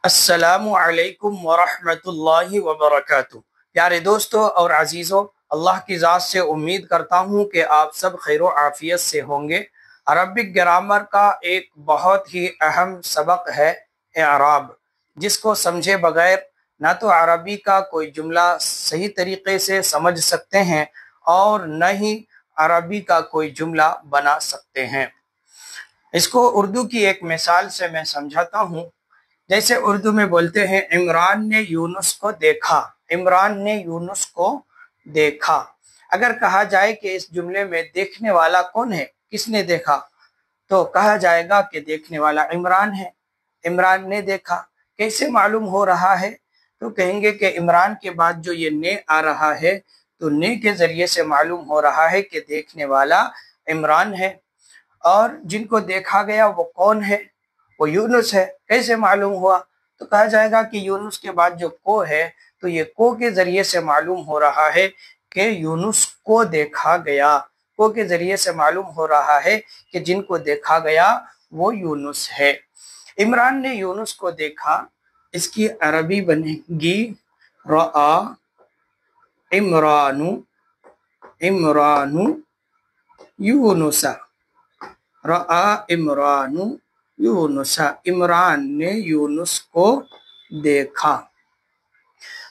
السلام علیکم ورحمۃ اللہ وبرکاتہ۔ پیارے دوستوں اور عزیزوں، اللہ کی ذات سے امید کرتا ہوں کہ آپ سب خیر و عافیت سے ہوں گے۔ عربک گرامر کا ایک بہت ہی اہم سبق ہے اعراب، جس کو سمجھے بغیر نہ تو عربی کا کوئی جملہ صحیح طریقے سے سمجھ سکتے ہیں اور نہ ہی عربی کا کوئی جملہ بنا سکتے ہیں۔ اس کو اردو کی ایک مثال سے میں سمجھاتا ہوں۔ جیسے اردو میں بولتے ہیں عمران نے یونس کو دیکھا، عمران نے یونس کو دیکھا۔ اگر کہا جائے کہ اس جملے میں دیکھنے والا کون ہے، کس نے دیکھا، تو کہا جائے گا کہ دیکھنے والا عمران ہے، عمران نے دیکھا۔ کیسے معلوم ہو رہا ہے؟ تو کہیں گے کہ عمران کے بعد جو یہ نے آ رہا ہے تو نے کے ذریعے سے معلوم ہو رہا ہے کہ دیکھنے والا عمران ہے، اور جن کو دیکھا گیا وہ کون ہے؟ وہ یونس ہے۔ کیسے معلوم ہوا؟ تو کہا جائے گا کہ یونس کے بعد جو کو ہے تو یہ کو کے ذریعے سے معلوم ہو رہا ہے کہ یونس کو دیکھا گیا، کو کے ذریعے سے معلوم ہو رہا ہے کہ جن کو دیکھا گیا وہ یونس ہے۔ عمران نے یونس کو دیکھا، اس کی عربی بنے گی رآ عمران، عمران یونس، رآ عمران یونس، عمران نے یونس کو دیکھا۔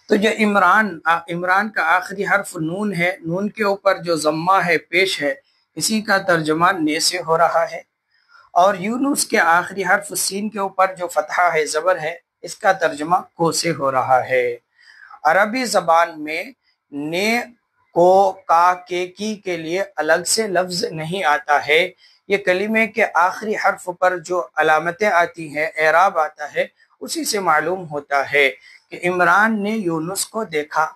تو جو عمران کا آخری حرف نون ہے، نون کے اوپر جو ضمہ ہے پیش ہے، اسی کا ترجمہ نے سے ہو رہا ہے، اور یونس کے آخری حرف سین کے اوپر جو فتحہ ہے، زبر ہے، اس کا ترجمہ کو سے ہو رہا ہے۔ عربی زبان میں نے، کو، کا، کے لیے الگ سے لفظ نہیں آتا ہے۔ یہ کلمے کے آخری حرف پر جو علامتیں آتی ہیں، اعراب آتا ہے، اسی سے معلوم ہوتا ہے کہ عمران نے یونس کو دیکھا۔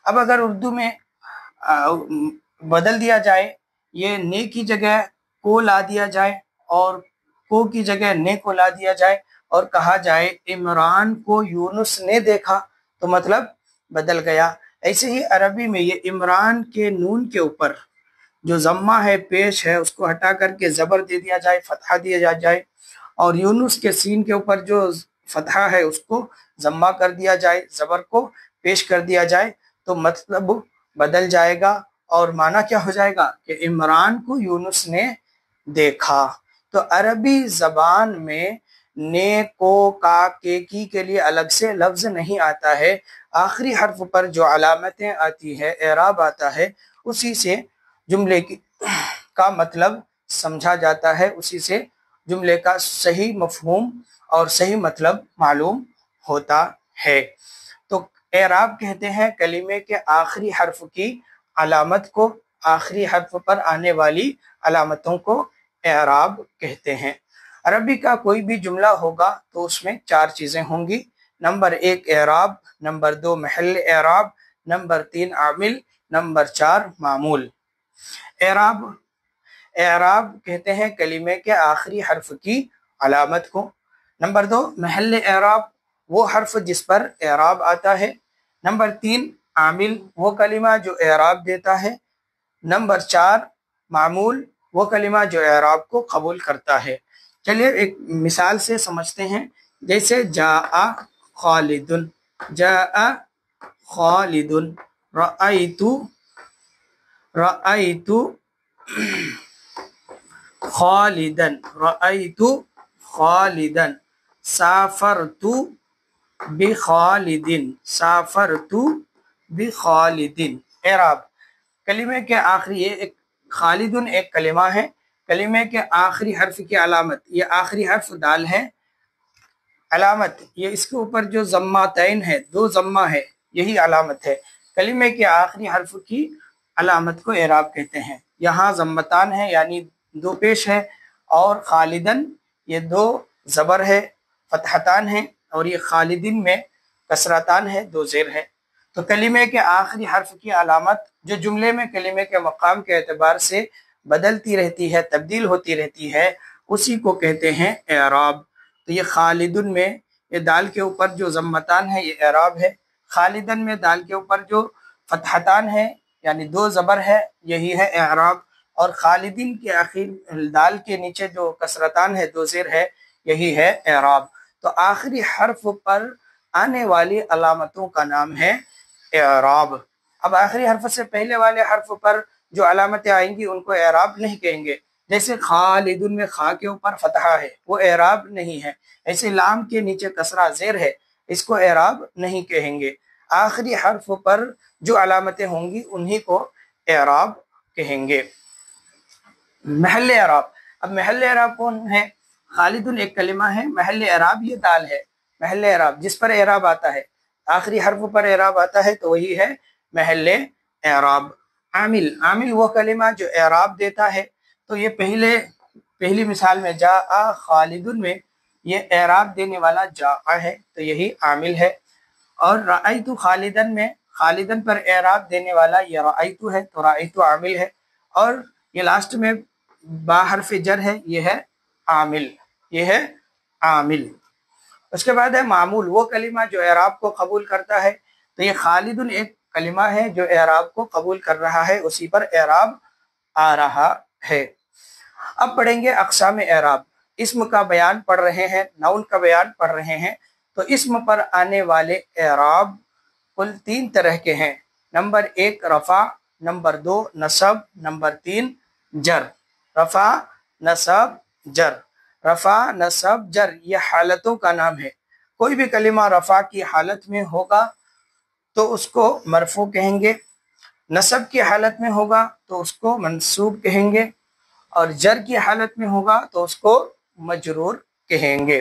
اب اگر اردو میں بدل دیا جائے، یہ نے کی جگہ کو لا دیا جائے اور کو کی جگہ نے کو لا دیا جائے اور کہا جائے عمران کو یونس نے دیکھا، تو مطلب بدل گیا۔ ایسے ہی عربی میں یہ عمران کے نون کے اوپر جو ضمہ ہے پیش ہے، اس کو ہٹا کر کے زبر دے دیا جائے، فتحہ دیا جائے، اور یونس کے سین کے اوپر جو فتحہ ہے اس کو ضمہ کر دیا جائے، زبر کو پیش کر دیا جائے، تو مطلب بدل جائے گا اور معنی کیا ہو جائے گا کہ عمران کو یونس نے دیکھا۔ تو عربی زبان میں نے، کو، کا، کے لیے الگ سے لفظ نہیں آتا ہے۔ آخری حرف پر جو علامتیں آتی ہے، اعراب آتا ہے، اسی سے جملے کا مطلب سمجھا جاتا ہے، اسی سے جملے کا صحیح مفہوم اور صحیح مطلب معلوم ہوتا ہے۔ تو اعراب کہتے ہیں کلمے کے آخری حرف کی علامت کو، آخری حرف پر آنے والی علامتوں کو اعراب کہتے ہیں۔ عربی کا کوئی بھی جملہ ہوگا تو اس میں 4 چیزیں ہوں گی۔ نمبر 1 اعراب، نمبر 2 محل اعراب، نمبر 3 عامل، نمبر 4 معمول۔ اعراب کہتے ہیں کلمے کے آخری حرف کی علامت کو۔ نمبر 2 محل اعراب، وہ حرف جس پر اعراب آتا ہے۔ نمبر 3 عامل، وہ کلمہ جو اعراب دیتا ہے۔ نمبر 4 معمول، وہ کلمہ جو اعراب کو قبول کرتا ہے۔ چلیے ایک مثال سے سمجھتے ہیں۔ جیسے جاء خالد، جاء خالد، رأیت خالدا، رأیت خالدا، سافرت بخالد، سافرت بخالد۔ اعراب کلمے کے آخری، ایک خالدن ایک کلمہ ہے، کلمے کے آخری حرف کی علامت، یہ آخری حرف دال ہے، علامت یہ اس کے اوپر جو ضمتین ہے، 2 ضمہ ہے، یہی علامت ہے۔ کلمے کے آخری حرف کی علامت کو اعراب کہتے ہیں۔ یہاں ضمتان ہے یعنی 2 پیش ہے، اور خالدن یہ 2 زبر ہے، فتحتان ہیں، اور یہ خالدن میں کسرتان ہے، 2 زیر ہے۔ تو کلمے کے آخری حرف کی علامت جو جملے میں کلمے کے مقام کے اعتبار سے بدلتی رہتی ہے، تبدیل ہوتی رہتی ہے، اسی کو کہتے ہیں اعراب۔ تو یہ خالدن میں یہ دال کے اوپر جو ضمتان ہے یہ اعراب ہے، خالدن میں دال کے اوپر جو فتحتان ہے یعنی 2 زبر ہے، یہی ہے اعراب، اور خالدین کے اخیر دال کے نیچے جو کسرتان ہے، 2 زیر ہے، یہی ہے اعراب۔ تو آخری حرف پر آنے والی علامتوں کا نام ہے اعراب۔ اب آخری حرف سے پہلے والے حرف پر جو علامتیں آئیں گی ان کو اعراب نہیں کہیں گے، جیسے خالدن میں خا کے اوپر فتحہ ہے، وہ اعراب نہیں ہے۔ ایسے لام کے نیچے کسرہ زیر ہے، اس کو اعراب نہیں کہیں گے۔ آخری حرف پر جو علامتیں ہوں گی انہی کو اعراب کہیں گے۔ محل اعراب، اب محل اعراب کون ہے؟ خالدن ایک کلمہ ہے، محل اعراب یہ دال ہے۔ محل اعراب جس پر اعراب آتا ہے، آخری حرف پر اعراب آتا ہے تو وہی ہے محل اعراب۔ عامل، عامل وہ کلمہ جو اعراب دیتا ہے، تو یہ پہلی مثال میں جاء خالدن میں یہ اعراب دینے والا جاء ہے، تو یہی عامل ہے۔ اور رأیت خالدن میں خالدن پر اعراب دینے والا یہ رأیت ہے، تو رأیت عامل ہے۔ اور یہ لاسٹ میں با حرف جر ہے، یہ ہے عامل، یہ ہے عامل۔ اس کے بعد ہے معمول، وہ کلمہ جو اعراب کو قبول کرتا ہے، تو یہ خالدن ایک کلمہ ہے جو اعراب کو قبول کر رہا ہے، اسی پر اعراب آ رہا ہے۔ اب پڑھیں گے اقسام اعراب۔ اسم کا بیان پڑھ رہے ہیں، نون کا بیان پڑھ رہے ہیں، تو اسم پر آنے والے اعراب کل 3 طرح کے ہیں۔ نمبر 1 رفع، نمبر 2 نصب، نمبر 3 جر۔ رفع، نصب، جر۔ رفع، نصب، جر یہ حالتوں کا نام ہے۔ کوئی بھی کلمہ رفع کی حالت میں ہوگا تو اس کو مرفوع کہیں گے، نصب کی حالت میں ہوگا تو اس کو منصوب کہیں گے، اور جر کی حالت میں ہوگا تو اس کو مجرور کہیں گے۔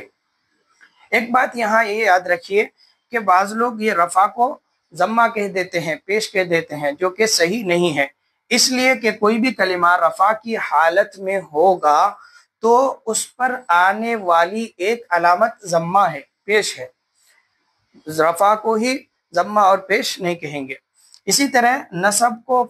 ایک بات یہاں یہ یاد رکھیے کہ بعض لوگ یہ رفع کو ضمہ کہہ دیتے ہیں، پیش کہہ دیتے ہیں، جو کہ صحیح نہیں ہے، اس لیے کہ کوئی بھی کلمہ رفع کی حالت میں ہوگا تو اس پر آنے والی ایک علامت ضمہ ہے، پیش ہے۔ رفع کو ہی ضمہ اور پیش نہیں کہیں گے۔ اسی طرح نصب کو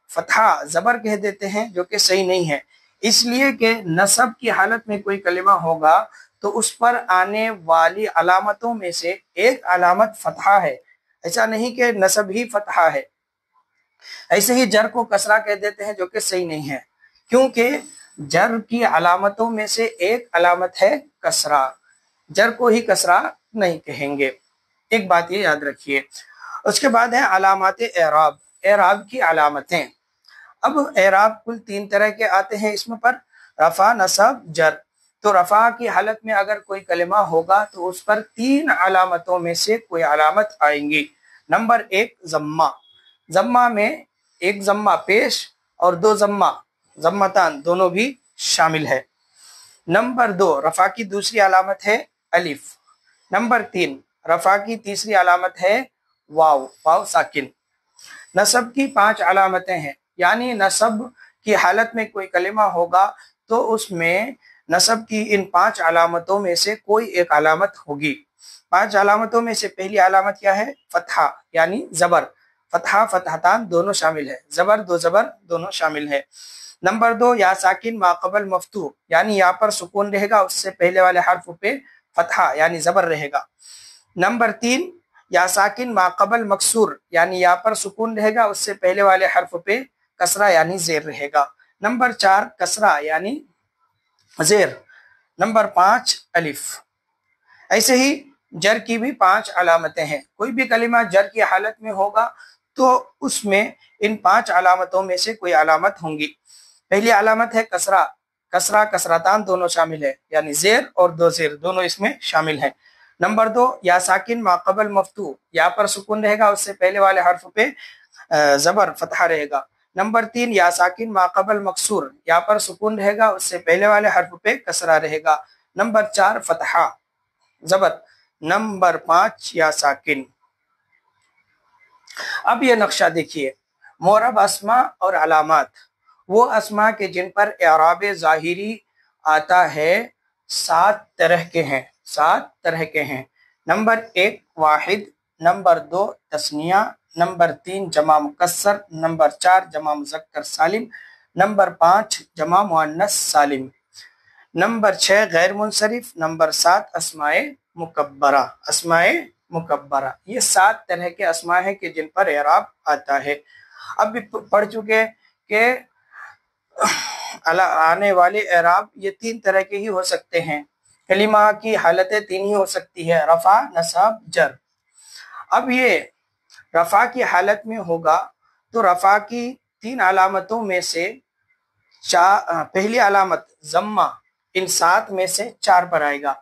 فتحہ زبر کہہ دیتے ہیں، جو کہ صحیح نہیں ہے، اس لیے کہ نصب کی حالت میں کوئی کلمہ ہوگا تو اس پر آنے والی علامتوں میں سے ایک علامت فتحہ ہے، ایسا نہیں کہ نصب ہی فتحہ ہے۔ ایسے ہی جر کو کسرہ کہہ دیتے ہیں، جو کہ صحیح نہیں ہے، کیونکہ جر کی علامتوں میں سے ایک علامت ہے کسرہ، جر کو ہی کسرہ نہیں کہیں گے۔ ایک بات یہ یاد رکھیے۔ اس کے بعد ہے علامات اعراب، اعراب کی علامتیں۔ اب اعراب کل 3 طرح کے آتے ہیں اسم پر، رفع، نصب، جر۔ تو رفع کی حالت میں اگر کوئی کلمہ ہوگا تو اس پر 3 علامتوں میں سے کوئی علامت آئیں گی۔ نمبر 1 ضمہ، ضمہ میں ایک ضمہ پیش اور 2 ضمہ، ضمتان دونوں بھی شامل ہے۔ نمبر 2 رفع کی دوسری علامت ہے الف۔ نمبر 3 رفع کی تیسری علامت ہے واو، واو ساکن۔ نصب کی 5 علامتیں ہیں، یعنی نصب کی حالت میں کوئی کلمہ ہوگا تو اس میں نصب کی ان 5 علامتوں میں سے کوئی ایک علامت ہوگی۔ 5 علامتوں میں سے پہلی علامت کیا ہے؟ فتحہ، یعنی زبر، فتحہ فتحتان دونوں شامل ہے، زبر 2 زبر دونوں شامل ہے۔ نمبر 2 یا ساکن ما قبل مفتوح، یعنی یا پر سکون رہے گا، اس سے پہلے والے حرف پہ فتحہ یعنی زبر رہے گا۔ نمبر 3 یا ساکن ما قبل مکسور، یعنی یا پر سکون رہے گا، اس سے پہلے والے حرف پہ کسرہ یعنی زیر رہے گا۔ نمبر 4 کسرہ یعنی زیر۔ نمبر 5 الف۔ ایسے ہی جر کی بھی 5 علامتیں ہیں، کوئی بھی کلمہ جر کی حالت میں ہوگا تو اس میں ان 5 علامتوں میں سے کوئی علامت ہوں گی۔ پہلی علامت ہے کسرہ، کسرہ کسرتان دونوں شامل ہے، یعنی زیر اور 2 زیر دونوں اس میں شامل ہیں۔ نمبر 2 یا ساکن ما قبل مفتوح، یا پر سکون رہے گا، اس سے پہلے والے حرف پہ زبر فتحہ رہے گا۔ نمبر 3 یا ساکن ما قبل مکسور، یا پر سکون رہے گا، اس سے پہلے والے حرف پہ کسرہ رہے گا۔ نمبر 4 فتحہ زبر۔ نمبر 5 یا ساکن۔ اب یہ نقشہ دیکھیے، معرب اسماء اور علامات، وہ اسماء کے جن پر اعراب ظاہری آتا ہے 7 طرح کے ہیں، 7 طرح کے ہیں۔ نمبر 1 واحد، نمبر 2 تثنیہ، نمبر 3 جمع مکسر، نمبر 4 جمع مذکر سالم، نمبر 5 جمع مؤنث سالم، نمبر 6 غیر منصرف، نمبر 7 اسماء مکبرہ، اسماء مکبرہ۔ یہ 7 طرح کے اسماء ہیں کہ جن پر اعراب آتا ہے۔ اب بھی پڑھ چکے کہ آنے والے اعراب یہ 3 طرح کے ہی ہو سکتے ہیں، کلمہ کی حالتیں تین ہی ہو سکتی ہے، رفع، نصب، جر۔ اب یہ رفع کی حالت میں ہوگا تو رفع کی تین علامتوں میں سے پہلی علامت ضمہ ان 7 میں سے 4 پر آئے گا۔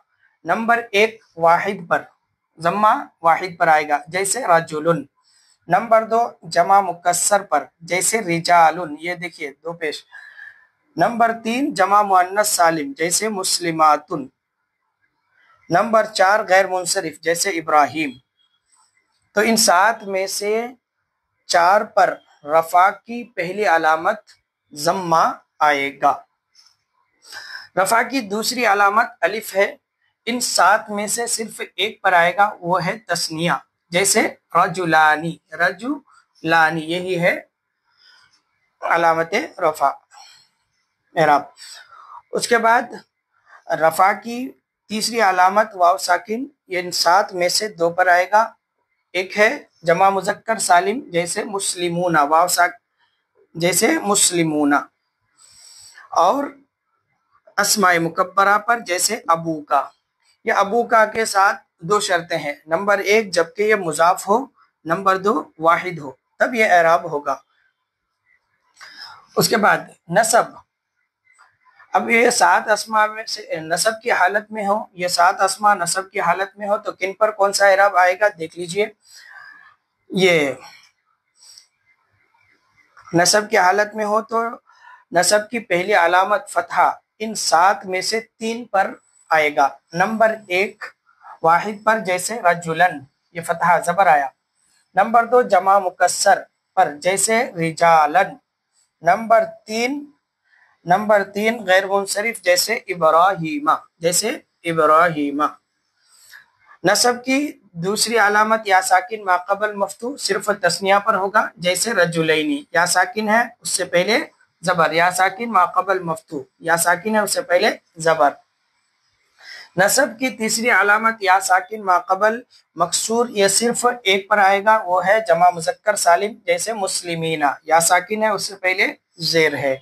نمبر 1 واحد پر، ضمہ واحد پر آئے گا جیسے رجل۔ نمبر 2 جمع مکسر پر جیسے رجال، یہ دیکھیے 2 پیش۔ نمبر 3 جمع مؤنث سالم جیسے مسلمات۔ نمبر 4 غیر منصرف جیسے ابراہیم۔ تو ان 7 میں سے 4 پر رفع کی پہلی علامت ضمہ آئے گا۔ رفع کی دوسری علامت الف ہے، ان 7 میں سے صرف ایک پر آئے گا، وہ ہے تثنیہ جیسے رجلانی، رجلانی، یہی ہے علامت رفع اعراب۔ اس کے بعد رفع کی تیسری علامت واو ساکن، یہ ان 7 میں سے 2 پر آئے گا، ایک ہے جمع مذکر سالم جیسے مسلمون، واو ساکن جیسے مسلمون، اور اسماء مکبرہ پر جیسے ابو کا۔ یہ ابو کا کے ساتھ 2 شرطیں ہیں، نمبر 1 جبکہ یہ مضاف ہو، نمبر 2 واحد ہو، تب یہ اعراب ہوگا۔ اس کے بعد نصب، اب یہ 7 اسماء میں سے نصب کی حالت میں ہو، یہ 7 اسماء نصب کی حالت میں ہو تو کن پر کون سا اعراب آئے گا دیکھ لیجئے۔ یہ نصب کی حالت میں ہو تو نصب کی پہلی علامت فتحہ ان 7 میں سے 3 پر آئے گا۔ نمبر 1 واحد پر جیسے رجلن، یہ فتحہ زبر آیا۔ نمبر 2 جمع مکسر پر جیسے رجالن۔ نمبر 3 غیر منصرف جیسے ابراہیم، نصب کی دوسری علامت یا ساکن ما قبل مفتوح صرف تثنیہ پر ہوگا جیسے رجلینی، یا ساکن ہے اس سے پہلے زبر، یا ساکن ما قبل مفتوح، یا ساکن ہے اس سے پہلے زبر۔ نصب کی تیسری علامت یا ساکن ما قبل مکسور، یہ صرف ایک پر آئے گا، وہ ہے جمع مذکر سالم جیسے مسلمین، یا ساکن ہے اس سے پہلے زیر ہے۔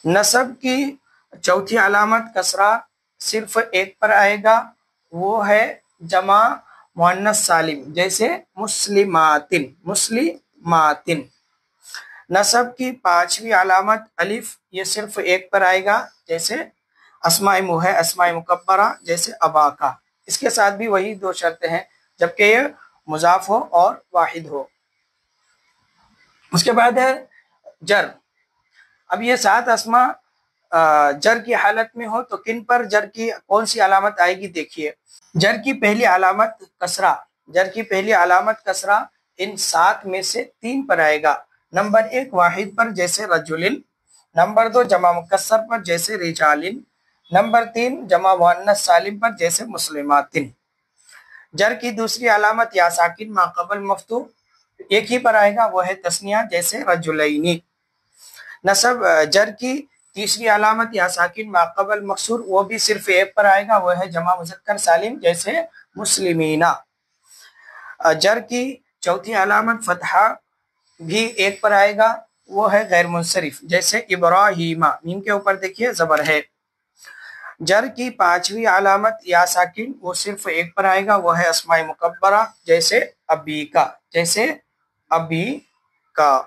نصب کی چوتھی علامت کسرہ، صرف ایک پر آئے گا، وہ ہے جمع مؤنث سالم جیسے مسلمات۔ نصب کی 5ویں علامت الف، یہ صرف ایک پر آئے گا جیسے اسماء مکبرہ جیسے ابا کا، اس کے ساتھ بھی وہی 2 شرطیں ہیں جبکہ یہ مضاف ہو اور واحد ہو۔ اس کے بعد ہے جر، اب یہ 7 اسماء جر کی حالت میں ہو تو کن پر جر کی کون سی علامت آئے گی دیکھیے۔ جر کی پہلی علامت کسرہ ان 7 میں سے 3 پر آئے گا۔ نمبر 1 واحد پر جیسے رجل، نمبر 2 جمع مکسر پر جیسے رجال، نمبر 3 جمع مؤنث سالم پر جیسے مسلمات۔ جر کی دوسری علامت یا ساکن ما قبل مفتوح، ایک ہی پر آئے گا، وہ ہے تثنیہ جیسے رجلینی۔ نصب جر کی تیسری علامت یا ساکن ما قبل مکسور، وہ بھی صرف ایک پر آئے گا، وہ ہے جمع مذکر سالم جیسے مسلمین۔ جر کی چوتھی علامت فتحہ بھی ایک پر آئے گا، وہ ہے غیر منصرف جیسے ابراہیم، میم کے اوپر دیکھیے زبر ہے۔ جر کی 5ویں علامت یا ساکن، وہ صرف ایک پر آئے گا، وہ ہے اسماء مکبرہ جیسے ابی کا۔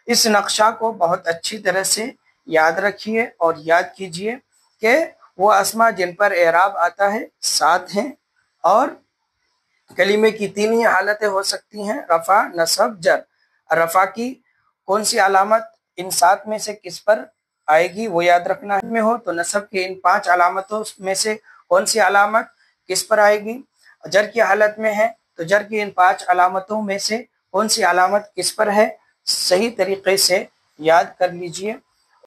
اس نقشہ کو بہت اچھی طرح سے یاد رکھیے اور یاد کیجئے کہ وہ اسماء جن پر اعراب آتا ہے 7 ہیں، اور کلمے کی 3 ہی حالتیں ہو سکتی ہیں، رفع، نصب، جر۔ رفع کی کون سی علامت ان 7 میں سے کس پر آئے گی وہ یاد رکھنا میں ہو تو نصب کے ان 5 علامتوں میں سے کون سی علامت کس پر آئے گی۔ جر کی حالت میں ہے تو جر کی ان 5 علامتوں میں سے کون سی علامت کس پر ہے، صحیح طریقے سے یاد کر لیجئے۔